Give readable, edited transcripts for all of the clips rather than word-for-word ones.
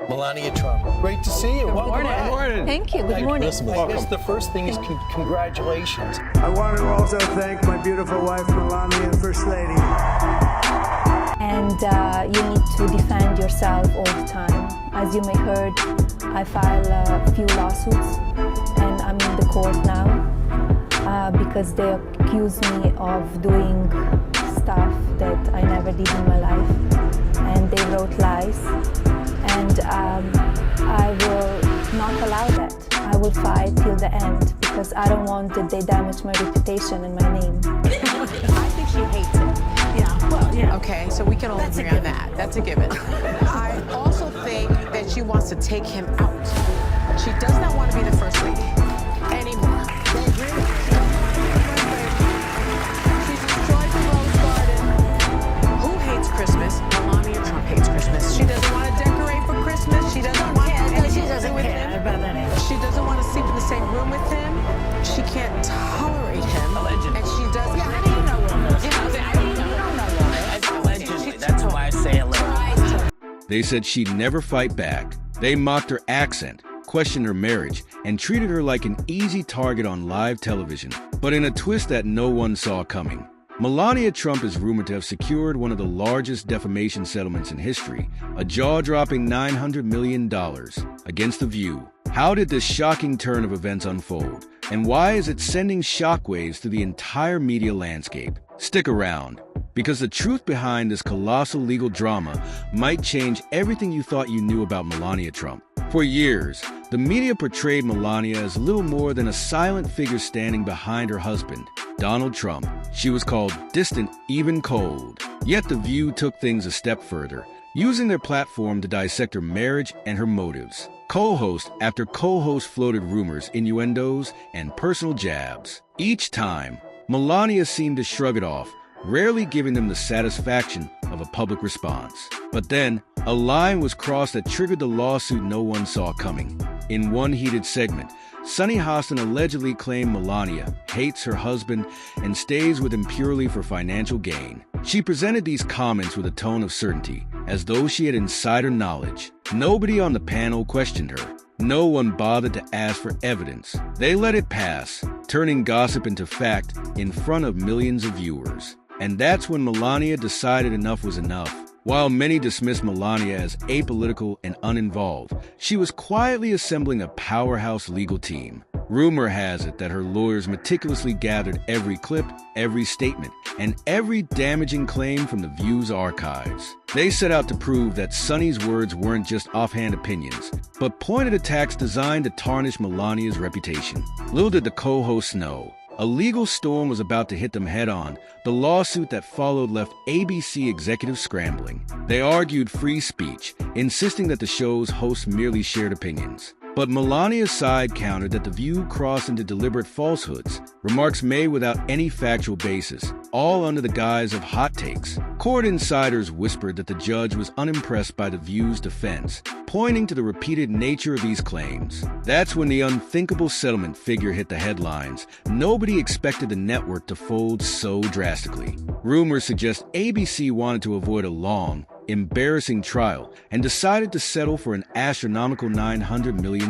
Melania Trump, great to see you. Good morning. Thank you. Good morning. I guess the first thing is congratulations. I want to also thank my beautiful wife, Melania, First Lady. And you need to defend yourself all the time. As you may heard, I filed a few lawsuits, and I'm in the court now because they accuse me of doing stuff that I never did in my life, and they wrote lies. And I will not allow that. I will fight till the end because I don't want that they damage my reputation and my name. I think she hates it. Yeah, well, yeah. Okay, so we can all agree on that. That's a given. I also think that she wants to take him out. She does not want to be the first lady anymore. She's destroyed the Rose Garden. Who hates Christmas? Melania Trump hates Christmas. She doesn't want to decorate for Christmas. She doesn't want anything to do with him. She doesn't want to sleep in the same room with him. She can't tolerate him. Allegedly. And she doesn't. Yeah, how do you know women? You don't know women. Allegedly. That's why I say allegedly. They said she'd never fight back. They mocked her accent, questioned her marriage, and treated her like an easy target on live television. But in a twist that no one saw coming, Melania Trump is rumored to have secured one of the largest defamation settlements in history, a jaw-dropping $900 million against The View. How did this shocking turn of events unfold? And why is it sending shockwaves through the entire media landscape? Stick around, because the truth behind this colossal legal drama might change everything you thought you knew about Melania Trump. For years, the media portrayed Melania as little more than a silent figure standing behind her husband, Donald Trump. She was called distant, even cold. Yet The View took things a step further, using their platform to dissect her marriage and her motives. Co-host after co-host floated rumors, innuendos, and personal jabs. Each time, Melania seemed to shrug it off, rarely giving them the satisfaction of a public response. But then, a line was crossed that triggered the lawsuit no one saw coming. In one heated segment, Sunny Hostin allegedly claimed Melania hates her husband and stays with him purely for financial gain. She presented these comments with a tone of certainty, as though she had insider knowledge. Nobody on the panel questioned her. No one bothered to ask for evidence. They let it pass, turning gossip into fact in front of millions of viewers. And that's when Melania decided enough was enough. While many dismissed Melania as apolitical and uninvolved, she was quietly assembling a powerhouse legal team. Rumor has it that her lawyers meticulously gathered every clip, every statement, and every damaging claim from The View's archives. They set out to prove that Sunny's words weren't just offhand opinions, but pointed attacks designed to tarnish Melania's reputation. Little did the co-hosts know, a legal storm was about to hit them head-on. The lawsuit that followed left ABC executives scrambling. They argued free speech, insisting that the show's hosts merely shared opinions. But Melania's side countered that The View crossed into deliberate falsehoods, remarks made without any factual basis, all under the guise of hot takes. Court insiders whispered that the judge was unimpressed by The View's defense, pointing to the repeated nature of these claims. That's when the unthinkable settlement figure hit the headlines. Nobody expected the network to fold so drastically. Rumors suggest ABC wanted to avoid a long, embarrassing trial and decided to settle for an astronomical $900 million.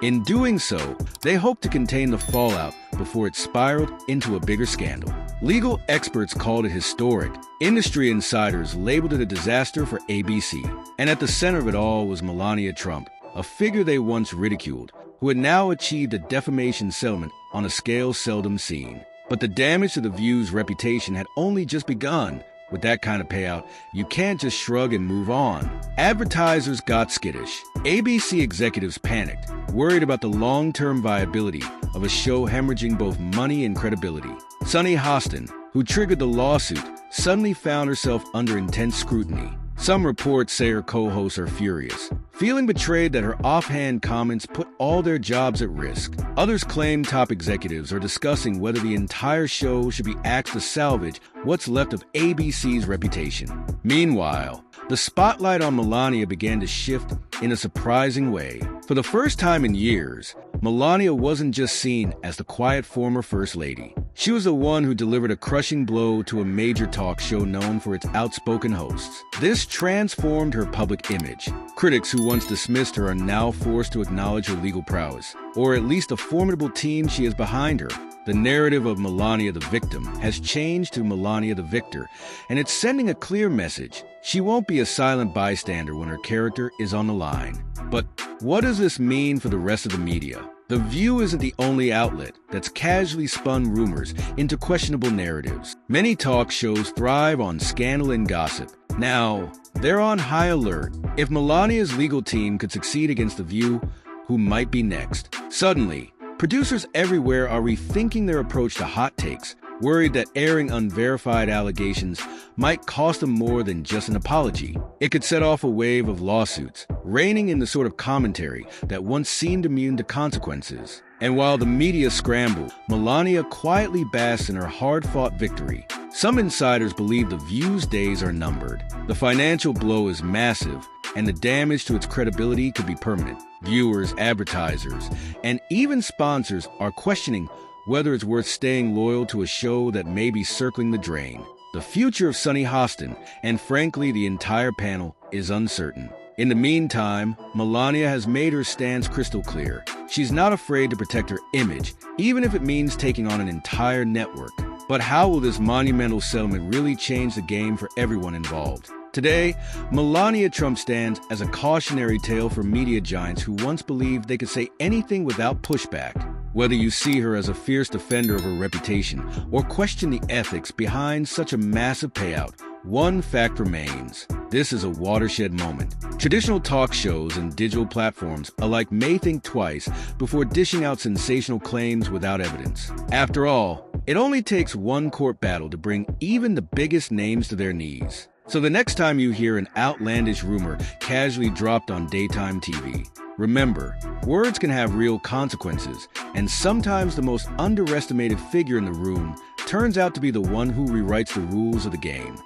In doing so, they hoped to contain the fallout before it spiraled into a bigger scandal. Legal experts called it historic. Industry insiders labeled it a disaster for ABC. And at the center of it all was Melania Trump, a figure they once ridiculed, who had now achieved a defamation settlement on a scale seldom seen. But the damage to The View's reputation had only just begun. With that kind of payout, you can't just shrug and move on. Advertisers got skittish. ABC executives panicked, worried about the long-term viability of a show hemorrhaging both money and credibility. Sunny Hostin, who triggered the lawsuit, suddenly found herself under intense scrutiny. Some reports say her co-hosts are furious, feeling betrayed that her offhand comments put all their jobs at risk. Others claim top executives are discussing whether the entire show should be asked to salvage what's left of ABC's reputation. Meanwhile, the spotlight on Melania began to shift in a surprising way. For the first time in years, Melania wasn't just seen as the quiet former First Lady. She was the one who delivered a crushing blow to a major talk show known for its outspoken hosts. This transformed her public image. Critics who once dismissed her are now forced to acknowledge her legal prowess, or at least a formidable team she has behind her. The narrative of Melania the victim has changed to Melania the victor, and it's sending a clear message. She won't be a silent bystander when her character is on the line. But what does this mean for the rest of the media? The View isn't the only outlet that's casually spun rumors into questionable narratives. Many talk shows thrive on scandal and gossip. Now, they're on high alert. If Melania's legal team could succeed against The View, who might be next? Suddenly, producers everywhere are rethinking their approach to hot takes, worried that airing unverified allegations might cost them more than just an apology. It could set off a wave of lawsuits, reining in the sort of commentary that once seemed immune to consequences. And while the media scramble, Melania quietly basks in her hard-fought victory. Some insiders believe The View's days are numbered. The financial blow is massive, and the damage to its credibility could be permanent. Viewers, advertisers, and even sponsors are questioning whether it's worth staying loyal to a show that may be circling the drain. The future of Sunny Hostin, and frankly the entire panel, is uncertain. In the meantime, Melania has made her stance crystal clear. She's not afraid to protect her image, even if it means taking on an entire network. But how will this monumental settlement really change the game for everyone involved? Today, Melania Trump stands as a cautionary tale for media giants who once believed they could say anything without pushback. Whether you see her as a fierce defender of her reputation or question the ethics behind such a massive payout, one fact remains. This is a watershed moment. Traditional talk shows and digital platforms alike may think twice before dishing out sensational claims without evidence. After all, it only takes one court battle to bring even the biggest names to their knees. So the next time you hear an outlandish rumor casually dropped on daytime TV, remember, words can have real consequences, and sometimes the most underestimated figure in the room turns out to be the one who rewrites the rules of the game.